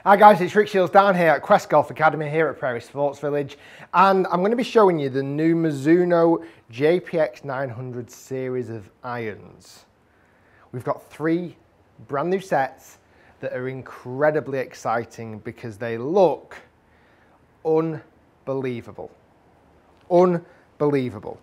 Hi guys, it's Rick Shiels down here at Quest Golf Academy here at Prairie Sports Village, and I'm going to be showing you the new MIZUNO JPX900 series of irons. We've got 3 brand new sets that are incredibly exciting because they look unbelievable. Unbelievable.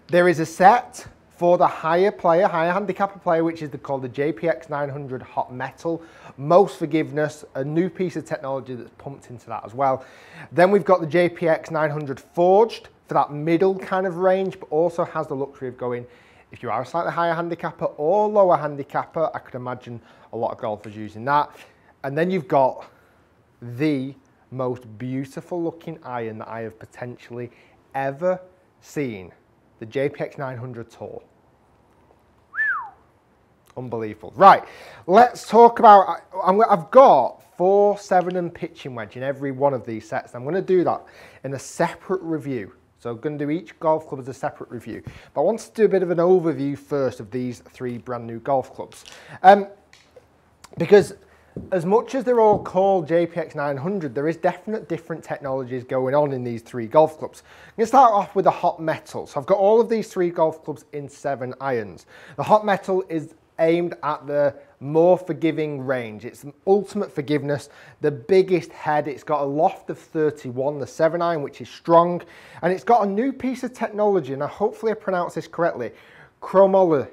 There is a set for the higher handicapper player, which is called the JPX900 Hot Metal. Most forgiveness, a new piece of technology that's pumped into that as well. Then we've got the JPX900 Forged for that middle kind of range, but also has the luxury of going, if you are a slightly higher handicapper or lower handicapper, I could imagine a lot of golfers using that. And then you've got the most beautiful looking iron that I have potentially ever seen. The JPX900 Tour. Unbelievable. Right, let's talk about, I've got 4, 7 and pitching wedge in every one of these sets. I'm going to do that in a separate review. So I'm going to do each golf club as a separate review. But I want to do a bit of an overview first of these 3 brand new golf clubs. Because as much as they're all called JPX900, there is definite different technologies going on in these 3 golf clubs. I'm going to start off with the Hot Metal. So I've got all of these 3 golf clubs in 7 irons. The Hot Metal is aimed at the more forgiving range. It's ultimate forgiveness, the biggest head. It's got a loft of 31, the 7 iron, which is strong. And it's got a new piece of technology, and hopefully I pronounce this correctly, chromoly.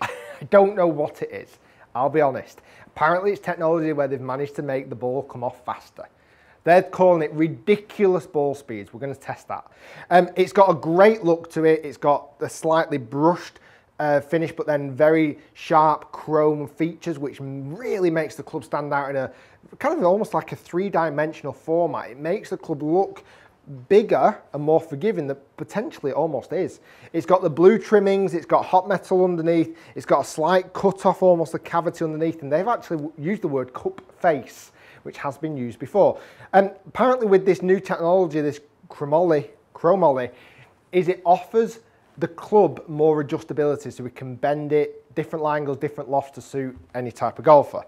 I don't know what it is, I'll be honest. Apparently it's technology where they've managed to make the ball come off faster. They're calling it ridiculous ball speeds. We're going to test that. It's got a great look to it. It's got a slightly brushed finish, but then very sharp chrome features, which really makes the club stand out in a kind of almost like a 3-dimensional format. It makes the club look bigger and more forgiving than potentially it almost is. It's got the blue trimmings, it's got hot metal underneath, it's got a slight cut off, almost a cavity underneath, and they've actually used the word cup face, which has been used before. And apparently with this new technology, this chromoly, is it offers the club more adjustability, so we can bend it, different angles, different lofts to suit any type of golfer.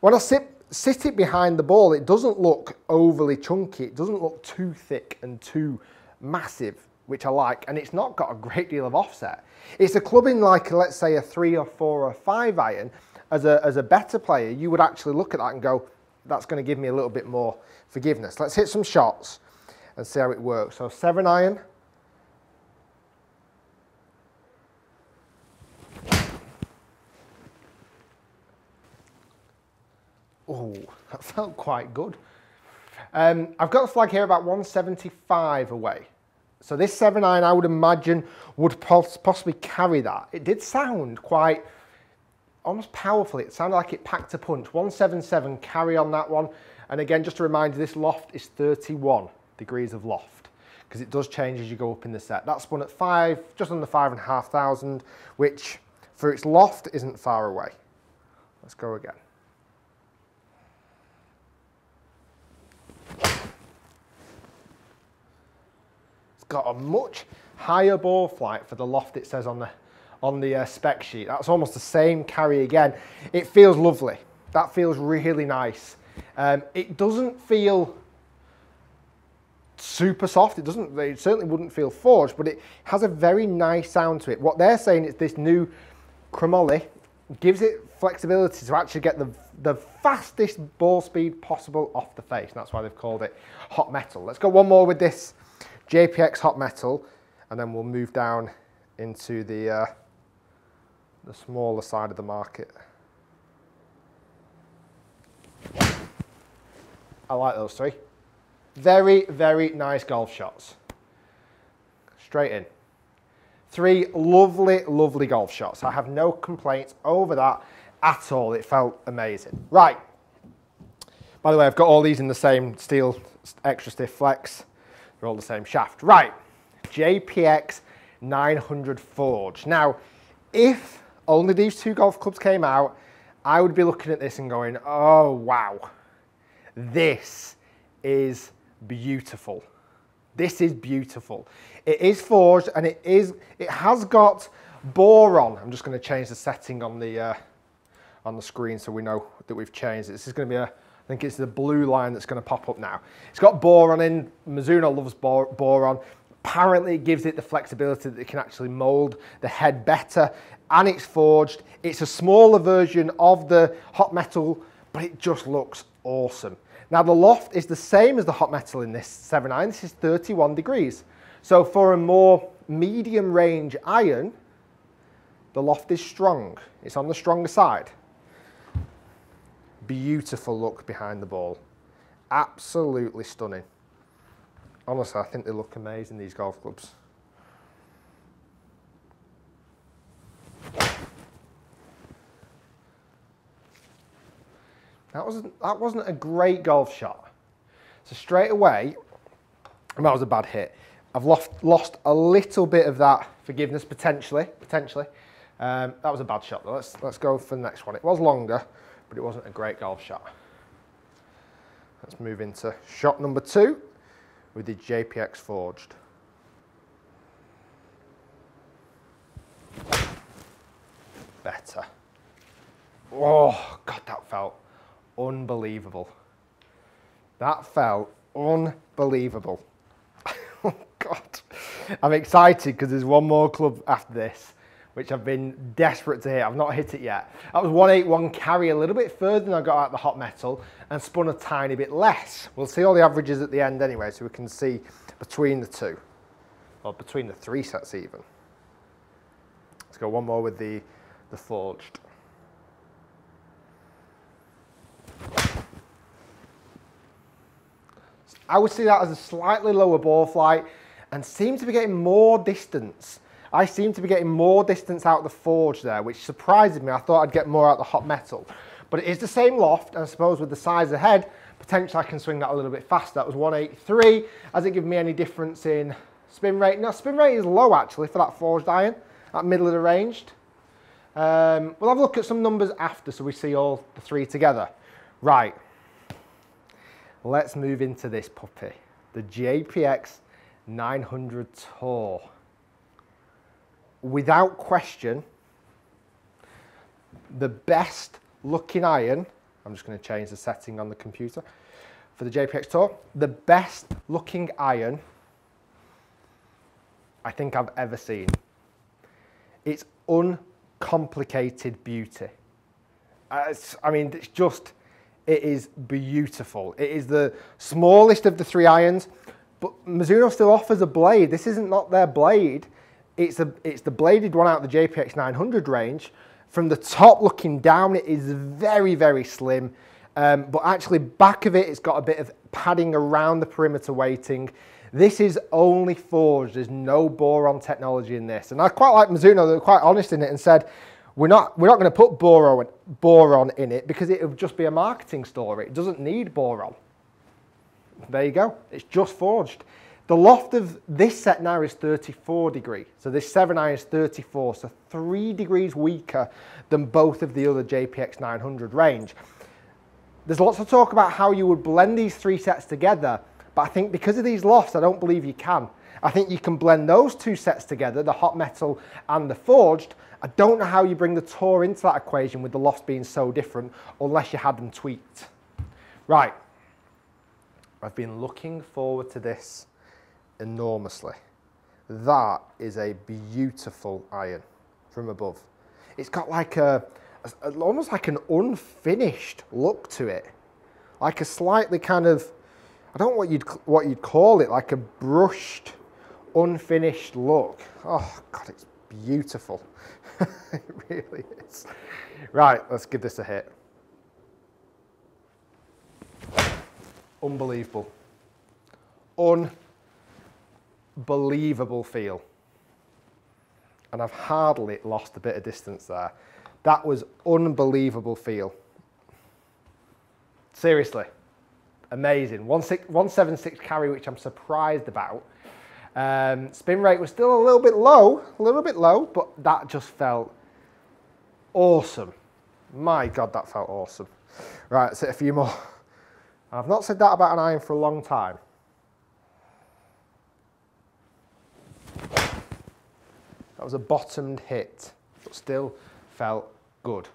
When I sit it behind the ball, it doesn't look overly chunky, it doesn't look too thick and too massive, which I like, and it's not got a great deal of offset. It's a club in like, let's say a 3 or 4 or 5 iron. As a better player, you would actually look at that and go, that's going to give me a little bit more forgiveness. Let's hit some shots and see how it works. So 7 iron. Oh, that felt quite good. I've got the flag here about 175 away. So this 7 iron, I would imagine, would possibly carry that. It did sound quite, almost powerful. It sounded like it packed a punch. 177, carry on that one. And again, just a reminder, this loft is 31 degrees of loft, because it does change as you go up in the set. That's spun at 5, just under 5,500, which for its loft isn't far away. Let's go again. Got a much higher ball flight for the loft, it says on the spec sheet. That's almost the same carry again. It feels lovely. That feels really nice. It doesn't feel super soft. It certainly wouldn't feel forged, but it has a very nice sound to it. What they're saying is this new chromoly gives it flexibility to actually get the fastest ball speed possible off the face. And that's why they've called it Hot Metal. Let's go one more with this JPX Hot Metal, and then we'll move down into the smaller side of the market. I like those 3. Very, very nice golf shots. Straight in. 3 lovely, lovely golf shots. I have no complaints over that at all. It felt amazing. Right. By the way, I've got all these in the same steel extra stiff flex. They're all the same shaft. Right, JPX900 Forged. Now, if only these 2 golf clubs came out, I would be looking at this and going, oh, wow, this is beautiful. This is beautiful. It is forged, and it has got boron. I'm just going to change the setting on the on the screen so we know that we've changed it. This is going to be I think it's the blue line that's going to pop up now. It's got boron in. Mizuno loves boron. Apparently it gives it the flexibility that it can actually mold the head better, and it's forged. It's a smaller version of the hot metal, but it just looks awesome. Now the loft is the same as the hot metal in this 7 iron. This is 31 degrees. So for a more medium range iron, the loft is strong. It's on the stronger side. Beautiful look behind the ball. Absolutely stunning. Honestly, I think they look amazing, these golf clubs. That wasn't a great golf shot. So straight away, that was a bad hit. I've lost a little bit of that forgiveness potentially. That was a bad shot though. Let's go for the next one. It was longer, but it wasn't a great golf shot. Let's move into shot number 2 with the JPX forged. Better. Oh God, that felt unbelievable. That felt unbelievable. Oh God. I'm excited because there's one more club after this, which I've been desperate to hit. I've not hit it yet. That was 181 carry, a little bit further than I got out the hot metal and spun a tiny bit less. We'll see all the averages at the end anyway, so we can see between the two, or between the 3 sets even. Let's go one more with the forged. I would see that as a slightly lower ball flight and seem to be getting more distance. I seem to be getting more distance out of the forge there, which surprises me. I thought I'd get more out of the hot metal. But it is the same loft, and I suppose with the size of the head, potentially I can swing that a little bit faster. That was 183. Has it given me any difference in spin rate? No, spin rate is low actually for that forged iron, at middle of the range. We'll have a look at some numbers after so we see all the 3 together. Right. Let's move into this puppy, the JPX 900 Tour. Without question, the best looking iron, I'm just going to change the setting on the computer for the JPX Tour, the best looking iron I think I've ever seen. It's uncomplicated beauty. I mean, it's just, it is beautiful. It is the smallest of the 3 irons, but Mizuno still offers a blade. This isn't not their blade. It's the bladed one out of the JPX 900 range. From the top looking down, it is very, very slim. But actually back of it, it's got a bit of padding around the perimeter weighting. This is only forged. There's no boron technology in this. And I quite like Mizuno. They were quite honest in it and said, we're not going to put boron in it because it would just be a marketing story. It doesn't need boron. There you go. It's just forged. The loft of this set now is 34 degrees. So this 7 iron is 34, so 3 degrees weaker than both of the other JPX 900 range. There's lots of talk about how you would blend these 3 sets together, but I think because of these lofts, I don't believe you can. I think you can blend those 2 sets together, the hot metal and the forged. I don't know how you bring the Tour into that equation with the lofts being so different, unless you had them tweaked. Right. I've been looking forward to this enormously. That is a beautiful iron from above. It's got like almost like an unfinished look to it, like a slightly kind of, I don't know what you'd call it, like a brushed, unfinished look. Oh God, it's beautiful. It really is. Right, let's give this a hit. Unbelievable. Unbelievable feel. And I've hardly lost a bit of distance there. That was unbelievable feel. Seriously, amazing. 176 carry, which I'm surprised about. Spin rate was still a little bit low, but that just felt awesome. My God, that felt awesome. Right, let's hit a few more. I've not said that about an iron for a long time. That was a bottomed hit, but still felt good.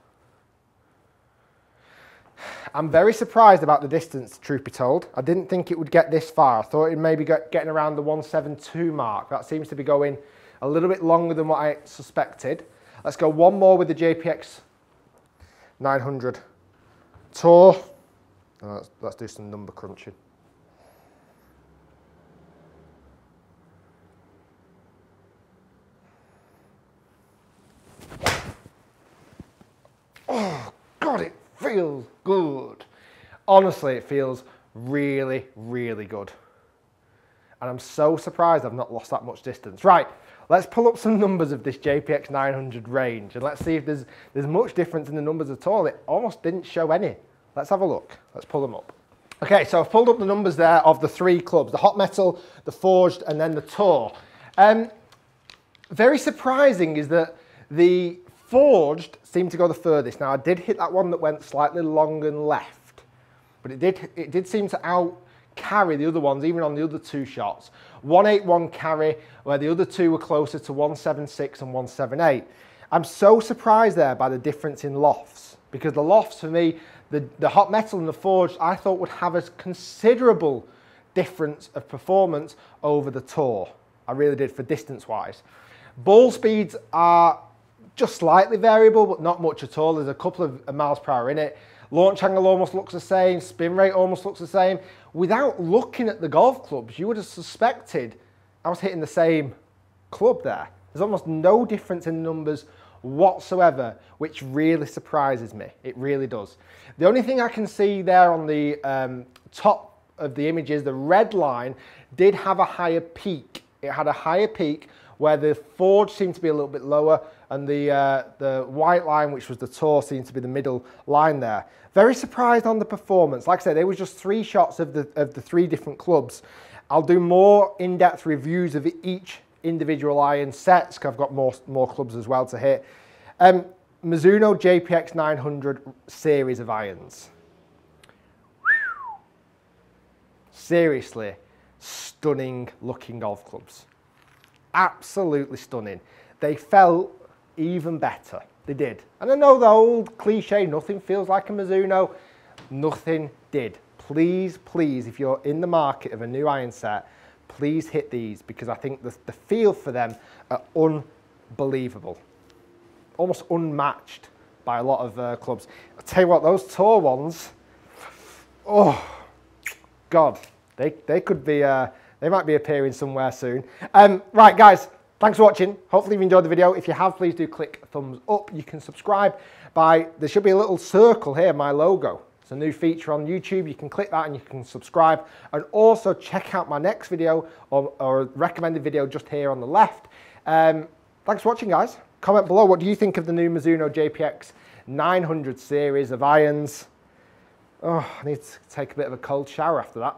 I'm very surprised about the distance, truth be told. I didn't think it would get this far. I thought it maybe getting around the 172 mark. That seems to be going a little bit longer than what I suspected. Let's go one more with the JPX 900 Tour. Let's do some number crunching. Oh, God, it feels good. Honestly, it feels really, really good. And I'm so surprised I've not lost that much distance. Right, let's pull up some numbers of this JPX 900 range and let's see if there's much difference in the numbers at all. It almost didn't show any. Let's have a look. Let's pull them up. Okay, so I've pulled up the numbers there of the 3 clubs, the Hot Metal, the Forged, and then the Tour. Very surprising is that the Forged seemed to go the furthest. Now, I did hit that one that went slightly long and left, but it did seem to out carry the other ones, even on the other 2 shots. 181 carry, where the other 2 were closer to 176 and 178. I'm so surprised there by the difference in lofts, because the lofts for me, the Hot Metal and the Forged, I thought would have a considerable difference of performance over the Tour. I really did, for distance-wise. Ball speeds are just slightly variable, but not much at all. There's a couple of miles per hour in it. Launch angle almost looks the same. Spin rate almost looks the same. Without looking at the golf clubs, you would have suspected I was hitting the same club there. There's almost no difference in numbers whatsoever, which really surprises me. It really does. The only thing I can see there on the top of the images, the red line did have a higher peak. It had a higher peak where the Forged seemed to be a little bit lower and the white line, which was the Tour, seemed to be the middle line there. Very surprised on the performance. Like I said, there was just 3 shots of the 3 different clubs. I'll do more in-depth reviews of each individual iron sets, because I've got more clubs as well to hit. Mizuno JPX 900 series of irons. Seriously, stunning looking golf clubs. Absolutely stunning. They felt even better. They did. And I know the old cliche, nothing feels like a Mizuno. Nothing did. Please, please, if you're in the market of a new iron set, please hit these, because I think the feel for them are unbelievable. Almost unmatched by a lot of clubs. I'll tell you what, those Tour ones, oh, God, they could be, they might be appearing somewhere soon. Right, guys, thanks for watching. Hopefully you've enjoyed the video. If you have, please do click thumbs up. You can subscribe there should be a little circle here, my logo. It's a new feature on YouTube. You can click that and you can subscribe. And also check out my next video or a recommended video just here on the left. Thanks for watching, guys. Comment below, what do you think of the new Mizuno JPX 900 series of irons? Oh, I need to take a bit of a cold shower after that.